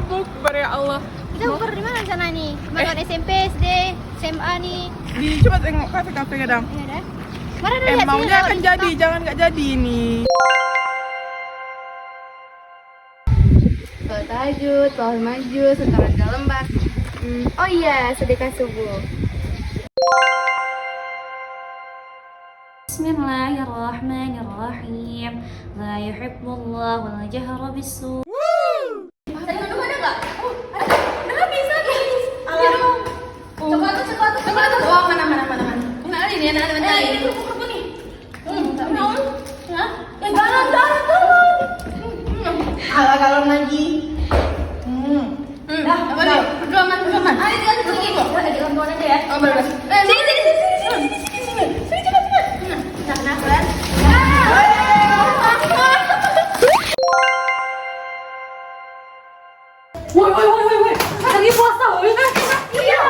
Akbar ya Allah. Kita ukur di mana sana nih? Makan SMP, SD, SMA nih. Coba tengok kafe-kafe kadang. Iya dah. Mana ada lihat Maunya akan jadi, jangan nggak jadi ini. Sholat tahajud, sholat maju, setoran lembar. Oh iya, sedekah subuh. Bismillahirrahmanirrahim. La yuhibbullahu wal jahra bis-su'. Tadi mana enggak? Ada bisa nih. Coba tuh. Oh, mana. Mana ini? Ini kerupuk nih. Tak mau. Hah? Jangan. Kalau lagi. Apa nih? Perjuangan. Ayo kita lagi kawan aja ya. Oh, benar. Sini. Sini cepat. Nah, kan. Woi, lagi puasa, woi. Iya,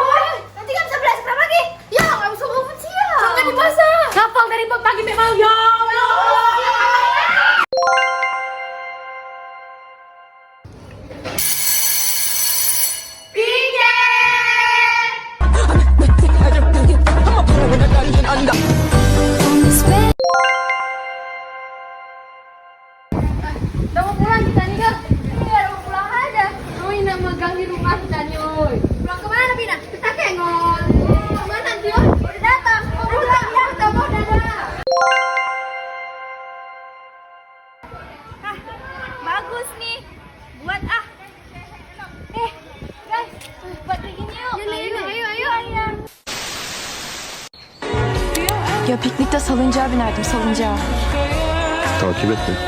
nanti kan bisa beli berapa lagi? Ya, nggak bisa bangun siang. Jangan dimasak. Ngapal dari pagi memang ya Allah. Udah mau pulang kita nih, Kak? Iya, udah mau pulang aja. Oh, ini megang di rumah kita nih, oi. Pulang kemana, Pina? Kita kengol. Kemana, Tio? Udah datang. Oh, pulang ya, udah mau dadah. Bagus nih. Buat guys, buat bikin yuk. Ayo. Ya piknikte salıncağa binerdim salıncağa. Takip et beni.